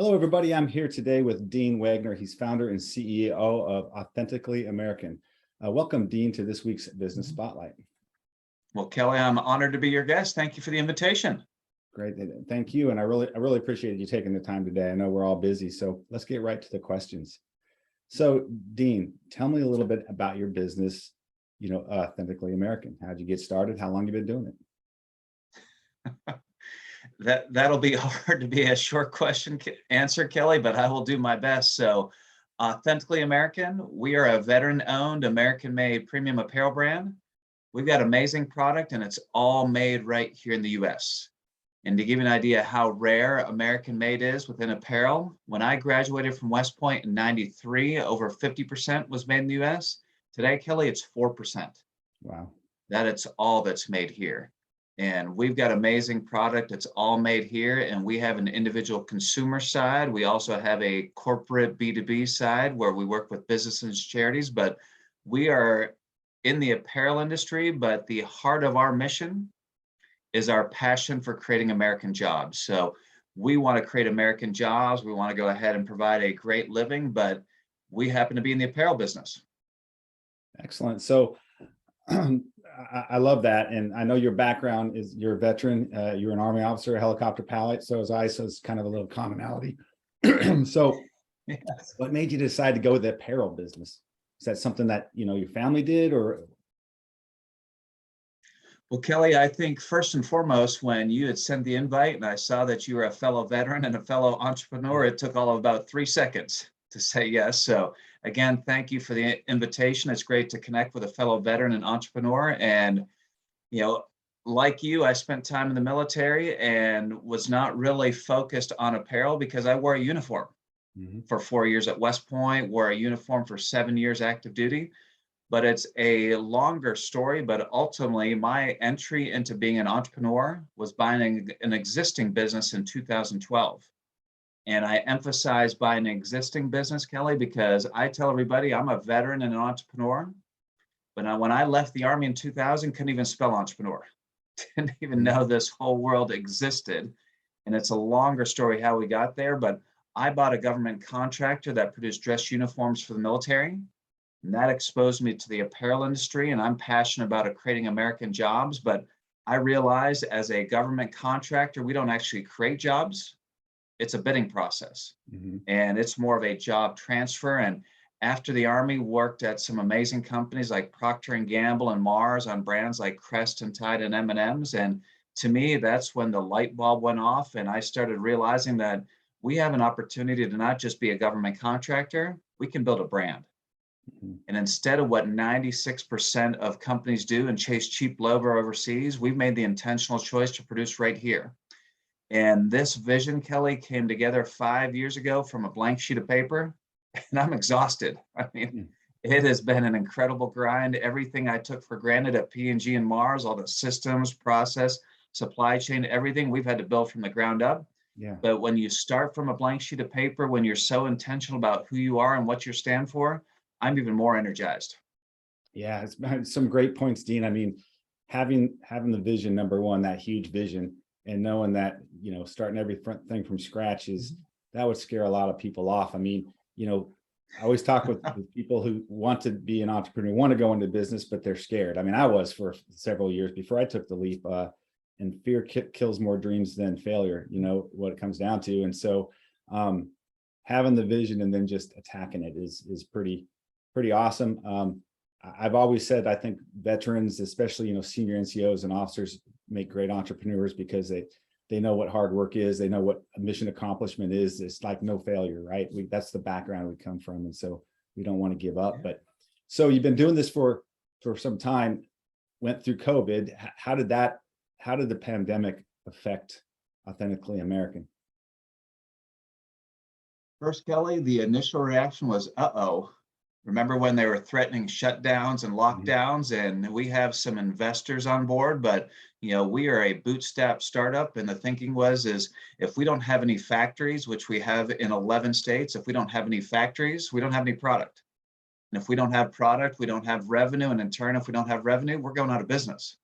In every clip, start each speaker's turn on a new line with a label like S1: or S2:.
S1: Hello, everybody. I'm here today with Dean Wegner. He's founder and CEO of Authentically American. Welcome, Dean, to this week's Business Spotlight.
S2: Well, Kelly, I'm honored to be your guest. Thank you for the invitation.
S1: Great. Thank you. And I really appreciate you taking the time today. I know we're all busy, so let's get right to the questions. So, Dean, tell me a little bit about your business, Authentically American. How'd you get started? How long have you been doing it?
S2: That'll be hard to be a short answer, Kelly, but I will do my best. So, Authentically American, we are a veteran-owned, American-made premium apparel brand. We've got amazing product, and it's all made right here in the U.S. And to give you an idea how rare American-made is within apparel, when I graduated from West Point in '93, over 50% was made in the U.S. Today, Kelly, it's 4%.
S1: Wow.
S2: It's all that's made here. And we've got amazing product. It's all made here. And we have an individual consumer side. We also have a corporate B2B side where we work with businesses and charities. But we are in the apparel industry, but the heart of our mission is our passion for creating American jobs. So we want to create American jobs. We want to go ahead and provide a great living, but we happen to be in the apparel business.
S1: Excellent. So I love that. And I know your background is you're a veteran, you're an Army officer, a helicopter pilot. So as I, so it's kind of a little commonality. So
S2: Yes.
S1: what made you decide to go with the apparel business? Is that something that, your family did or?
S2: Well, Kelly, I think first and foremost, when you had sent the invite and I saw that you were a fellow veteran and a fellow entrepreneur, it took all of about 3 seconds to say yes. So again, thank you for the invitation. It's great to connect with a fellow veteran and entrepreneur. And, like you, I spent time in the military and was not really focused on apparel because I wore a uniform for 4 years at West Point, wore a uniform for 7 years active duty. But it's a longer story. But ultimately, my entry into being an entrepreneur was buying an existing business in 2012. And I emphasize buying an existing business, Kelly, because I tell everybody I'm a veteran and an entrepreneur. But when I left the Army in 2000, couldn't even spell entrepreneur. Didn't even know this whole world existed. And it's a longer story how we got there. But I bought a government contractor that produced dress uniforms for the military. And that exposed me to the apparel industry. And I'm passionate about creating American jobs. But I realized as a government contractor, we don't actually create jobs. It's a bidding process. And it's more of a job transfer. And after the Army, worked at some amazing companies like Procter & Gamble and Mars on brands like Crest and Tide and M&Ms. And to me, that's when the light bulb went off. And I started realizing that we have an opportunity to not just be a government contractor, we can build a brand. And instead of what 96% of companies do and chase cheap labor overseas, we've made the intentional choice to produce right here. And this vision, Kelly, came together 5 years ago from a blank sheet of paper, and I'm exhausted. I mean, it has been an incredible grind. Everything I took for granted at P&G and Mars, all the systems, process, supply chain, everything we've had to build from the ground up.
S1: Yeah.
S2: But when you start from a blank sheet of paper, when you're so intentional about who you are and what you stand for, I'm even more energized.
S1: Yeah, it's been some great points, Dean. I mean, having the vision, number one, that huge vision, and knowing that, starting everything from scratch that would scare a lot of people off. I mean, I always talk with people who want to be an entrepreneur, want to go into business, but they're scared. I mean, I was for several years before I took the leap, and fear kills more dreams than failure, what it comes down to. And so having the vision and then just attacking it is pretty awesome. I've always said, I think veterans, especially, senior NCOs and officers make great entrepreneurs because they know what hard work is. They know what mission accomplishment is. It's like no failure, right? That's the background we come from. And so we don't want to give up. But so you've been doing this for some time, went through COVID. How did the pandemic affect Authentically American?
S2: First, Kelly, the initial reaction was, uh-oh. Remember when they were threatening shutdowns and lockdowns, and we have some investors on board, but we are a bootstrap startup. And the thinking is if we don't have any factories, which we have in 11 states, if we don't have any factories, we don't have any product. And if we don't have product, we don't have revenue. And in turn, if we don't have revenue, we're going out of business.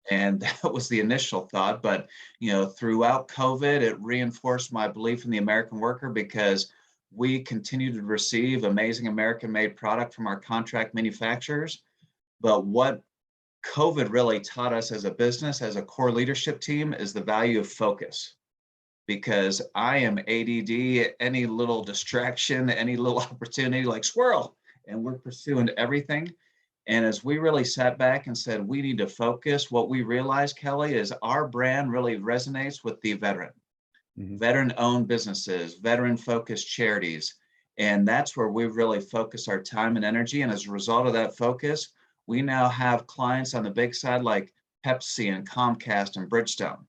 S2: And that was the initial thought. But, throughout COVID, it reinforced my belief in the American worker, because we continue to receive amazing American made product from our contract manufacturers. But what COVID really taught us as a business, as a core leadership team, is the value of focus. Because I am ADD, any little distraction, any little opportunity, like squirrel, and we're pursuing everything. And as we really sat back and said, we need to focus, what we realized, Kelly, is our brand really resonates with the veteran, veteran-owned businesses, veteran-focused charities. And that's where we've really focused our time and energy. And as a result of that focus, we now have clients on the big side like Pepsi and Comcast and Bridgestone.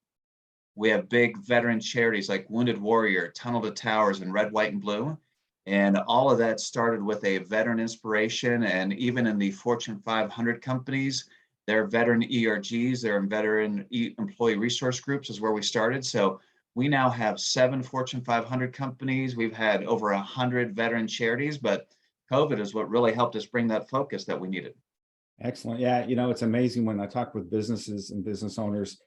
S2: We have big veteran charities like Wounded Warrior, Tunnel to Towers, and Red, White, and Blue. And all of that started with a veteran inspiration. And even in the Fortune 500 companies, their veteran ERGs, their veteran employee resource groups is where we started. So we now have 7 Fortune 500 companies. We've had over 100 veteran charities, but COVID is what really helped us bring that focus that we needed.
S1: Excellent. Yeah, it's amazing when I talk with businesses and business owners,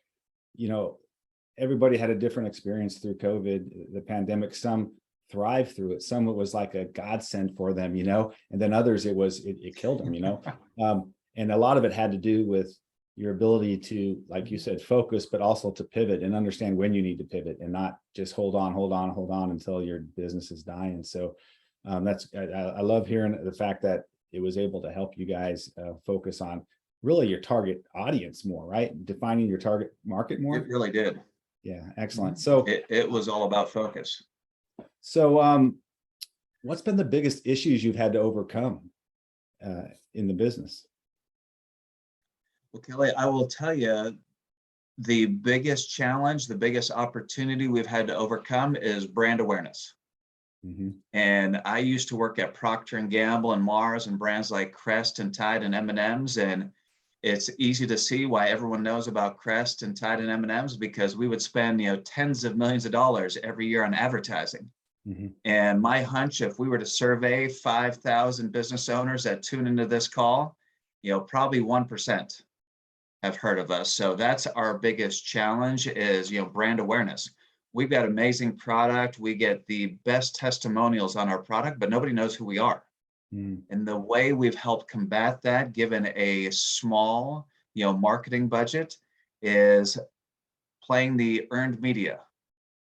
S1: everybody had a different experience through COVID, the pandemic. Some thrived through it. Some it was like a godsend for them, and then others it killed them, and a lot of it had to do with your ability to, like you said, focus, but also to pivot and understand when you need to pivot and not just hold on until your business is dying. So I love hearing the fact that it was able to help you guys focus on really your target audience more, right? Defining your target market more.
S2: It really did.
S1: Yeah, excellent. So
S2: it was all about focus.
S1: So what's been the biggest issues you've had to overcome in the business?
S2: Well, Kelly, I will tell you, the biggest challenge, the biggest opportunity we've had to overcome is brand awareness. And I used to work at Procter & Gamble and Mars and brands like Crest and Tide and M&M's. And it's easy to see why everyone knows about Crest and Tide and M&M's, because we would spend, tens of millions of dollars every year on advertising. And my hunch, if we were to survey 5,000 business owners that tune into this call, probably 1% have heard of us. So that's our biggest challenge is, brand awareness. We've got amazing product. We get the best testimonials on our product, but nobody knows who we are. And the way we've helped combat that, given a small, marketing budget, is playing the earned media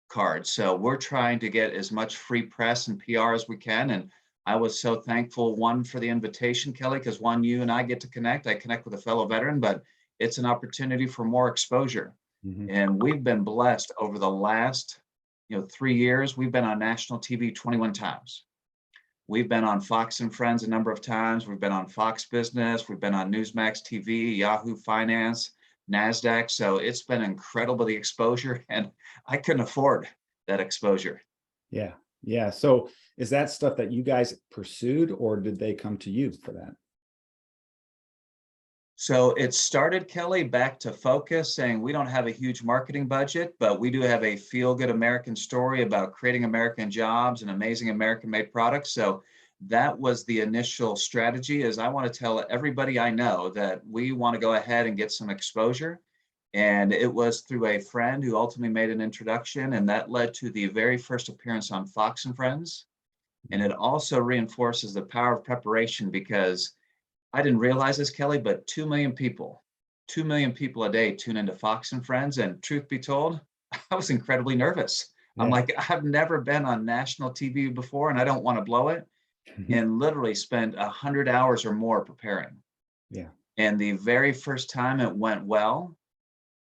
S2: card. So we're trying to get as much free press and PR as we can. And I was so thankful, one, for the invitation, Kelly, because one, you and I get to connect. I connect with a fellow veteran, but it's an opportunity for more exposure. And we've been blessed over the last, 3 years. We've been on national TV 21 times. We've been on Fox and Friends a number of times. We've been on Fox Business. We've been on Newsmax TV, Yahoo Finance, NASDAQ. So it's been incredible, the exposure, and I couldn't afford that exposure.
S1: Yeah. Yeah. So is that stuff that you guys pursued, or did they come to you for that?
S2: So it started, Kelly, back to focus, saying we don't have a huge marketing budget, but we do have a feel-good American story about creating American jobs and amazing American-made products. So that was the initial strategy, is I want to tell everybody I know that we want to go ahead and get some exposure. And it was through a friend who ultimately made an introduction, and that led to the very first appearance on Fox and Friends. And it also reinforces the power of preparation, because I didn't realize this, Kelly, but 2 million people a day tune into Fox and Friends. And truth be told, I was incredibly nervous. I'm like, I've never been on national TV before, and I don't want to blow it. And literally spent 100 hours or more preparing. And the very first time it went well.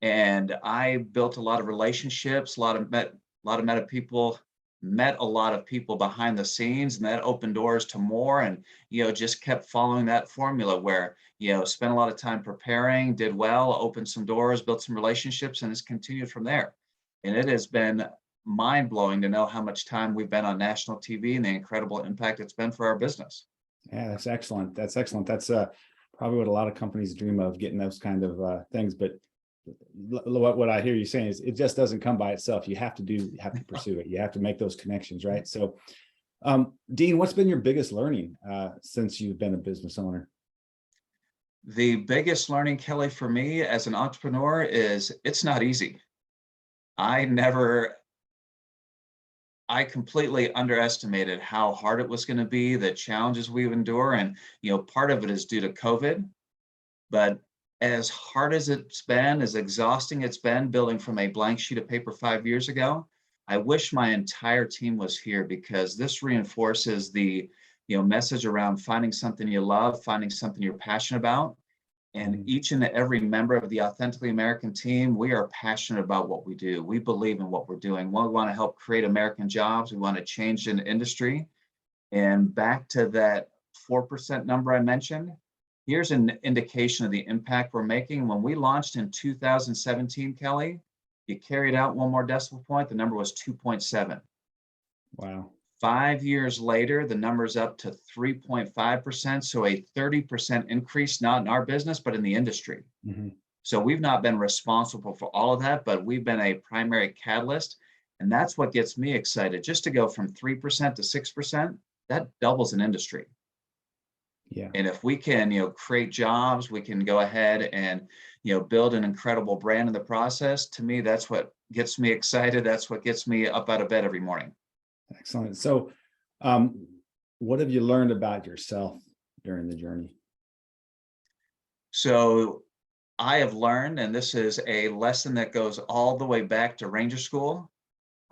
S2: And I built a lot of relationships, met a lot of people behind the scenes, and that opened doors to more. And, just kept following that formula where, spent a lot of time preparing, did well, opened some doors, built some relationships, and it's continued from there. And it has been mind blowing to know how much time we've been on national TV and the incredible impact it's been for our business.
S1: Yeah, that's excellent. That's excellent. That's probably what a lot of companies dream of, getting those kind of things. But what I hear you saying is it just doesn't come by itself. You have to pursue it. You have to make those connections, right? So, Dean, what's been your biggest learning since you've been a business owner?
S2: The biggest learning, Kelly, for me as an entrepreneur is it's not easy. I never, I completely underestimated how hard it was going to be, the challenges we would endure. And, part of it is due to COVID. But as hard as it's been, as exhausting it's been building from a blank sheet of paper 5 years ago, I wish my entire team was here because this reinforces the message around finding something you love, finding something you're passionate about. And each and every member of the Authentically American team, we are passionate about what we do. We believe in what we're doing. We want to help create American jobs. We want to change an industry. And back to that 4% number I mentioned, here's an indication of the impact we're making. When we launched in 2017, Kelly, you carried out one more decimal point, the number was 2.7.
S1: Wow.
S2: 5 years later, the number's up to 3.5%. So a 30% increase, not in our business, but in the industry.
S1: Mm-hmm.
S2: So we've not been responsible for all of that, but we've been a primary catalyst. And that's what gets me excited. Just to go from 3% to 6%, that doubles an industry.
S1: Yeah.
S2: And if we can, create jobs, we can go ahead and, build an incredible brand in the process. To me, that's what gets me excited. That's what gets me up out of bed every morning.
S1: Excellent. So, what have you learned about yourself during the journey?
S2: So I have learned, and this is a lesson that goes all the way back to Ranger School.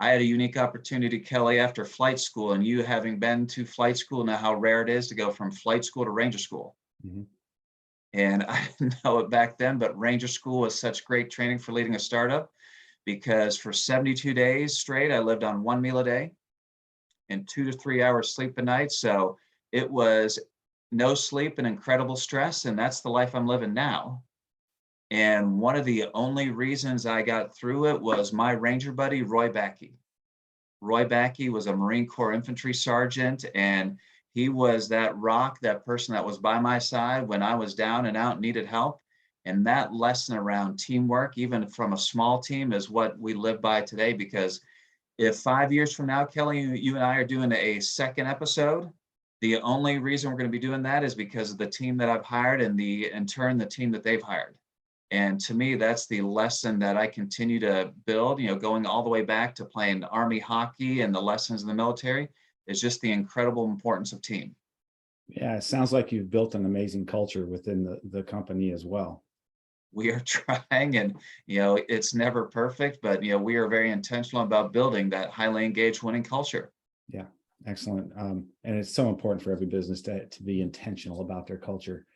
S2: I had a unique opportunity, Kelly, after flight school, and you having been to flight school, know how rare it is to go from flight school to Ranger School.
S1: Mm-hmm.
S2: And I didn't know it back then, but Ranger School was such great training for leading a startup because for 72 days straight, I lived on one meal a day and 2 to 3 hours sleep a night. So it was no sleep and incredible stress. And that's the life I'm living now. And one of the only reasons I got through it was my Ranger buddy, Roy Backey. Roy Backey was a Marine Corps infantry sergeant, and he was that rock, that person that was by my side when I was down and out and needed help. And that lesson around teamwork, even from a small team, is what we live by today. Because if 5 years from now, Kelly, you and I are doing a second episode, the only reason we're going to be doing that is because of the team that I've hired and in turn, the team that they've hired. And to me, that's the lesson that I continue to build, going all the way back to playing Army hockey and the lessons in the military is just the incredible importance of team.
S1: Yeah, it sounds like you've built an amazing culture within the company as well.
S2: We are trying, and it's never perfect, but we are very intentional about building that highly engaged winning culture.
S1: Yeah, excellent. And it's so important for every business to be intentional about their culture.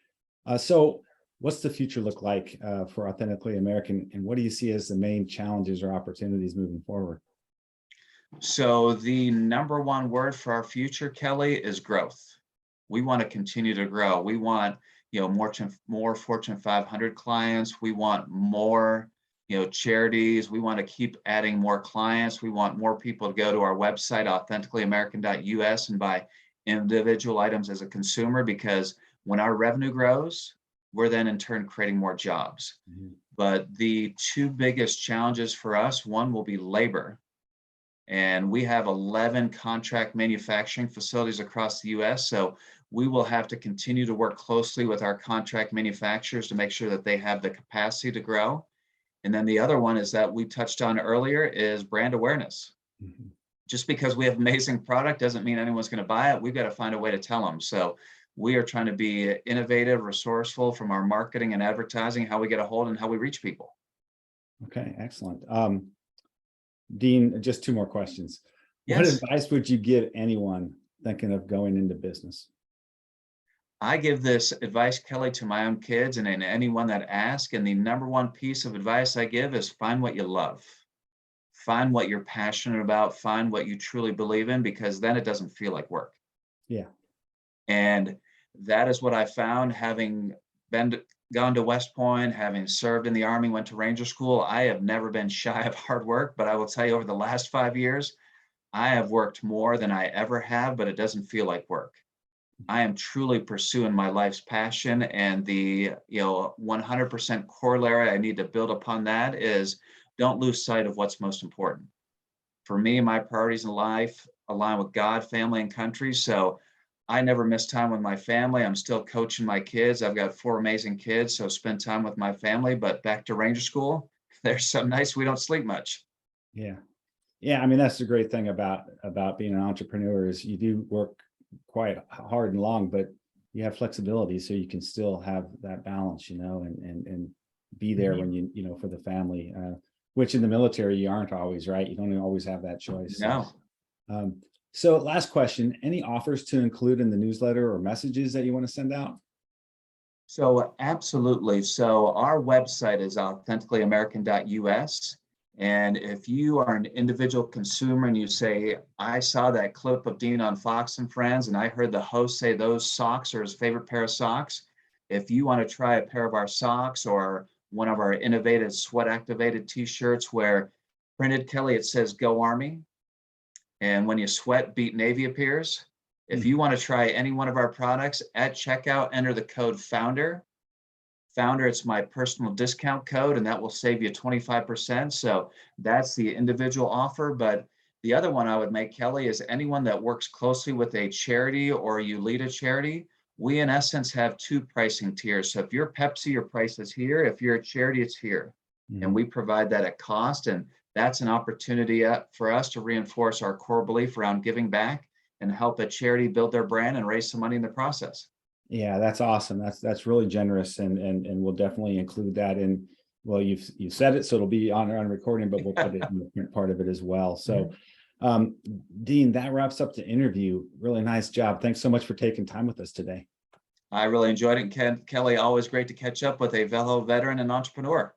S1: So what's the future look like for Authentically American, and what do you see as the main challenges or opportunities moving forward?
S2: So the number one word for our future, Kelly, is growth. We want to continue to grow. We want more Fortune 500 clients. We want more charities. We want to keep adding more clients. We want more people to go to our website, authenticallyamerican.us, and buy individual items as a consumer, because when our revenue grows, we're then in turn creating more jobs. Mm-hmm. But the two biggest challenges for us, one will be labor. And we have 11 contract manufacturing facilities across the US. So we will have to continue to work closely with our contract manufacturers to make sure that they have the capacity to grow. And then the other one is that we touched on earlier is brand awareness. Mm-hmm. Just because we have amazing product doesn't mean anyone's going to buy it. We've got to find a way to tell them. So we are trying to be innovative, resourceful from our marketing and advertising, how we get a hold and how we reach people.
S1: Okay, excellent. Dean, just two more questions.
S2: Yes.
S1: What advice would you give anyone thinking of going into business?
S2: I give this advice, Kelly, to my own kids and anyone that asks. And the number one piece of advice I give is find what you love. Find what you're passionate about. Find what you truly believe in, because then it doesn't feel like work.
S1: Yeah.
S2: And that is what I found, having gone to West Point, having served in the Army, went to Ranger School. I have never been shy of hard work, but I will tell you, over the last 5 years, I have worked more than I ever have, but it doesn't feel like work. I am truly pursuing my life's passion, and the 100% corollary I need to build upon that is don't lose sight of what's most important. For me, my priorities in life align with God, family, and country. So I never miss time with my family. I'm still coaching my kids. I've got 4 amazing kids, so spend time with my family. But back to Ranger School, there's some nights we don't sleep much.
S1: Yeah. Yeah. I mean, that's the great thing about being an entrepreneur is you do work quite hard and long, but you have flexibility, so you can still have that balance, and be there when for the family, which in the military you aren't always, right? You don't always have that choice.
S2: No.
S1: So last question, any offers to include in the newsletter or messages that you want to send out?
S2: So absolutely. So our website is authenticallyamerican.us. And if you are an individual consumer and you say, I saw that clip of Dean on Fox and Friends, and I heard the host say those socks are his favorite pair of socks. If you want to try a pair of our socks or one of our innovative sweat activated t-shirts where printed, Kelly, it says Go Army. And when you sweat, Beat Navy appears. If you want to try any one of our products at checkout, enter the code FOUNDER. Founder, it's my personal discount code, and that will save you 25%. So that's the individual offer. But the other one I would make, Kelly, is anyone that works closely with a charity or you lead a charity, we in essence have 2 pricing tiers. So if you're Pepsi, your price is here. If you're a charity, it's here. And we provide that at cost. And that's an opportunity for us to reinforce our core belief around giving back and help a charity build their brand and raise some money in the process.
S1: Yeah, that's awesome. That's really generous, and we'll definitely include that in. Well, you've said it, so it'll be on recording, but we'll put it in the print part of it as well. So, Dean, that wraps up the interview. Really nice job. Thanks so much for taking time with us today.
S2: I really enjoyed it. And Kelly, always great to catch up with a fellow veteran and entrepreneur.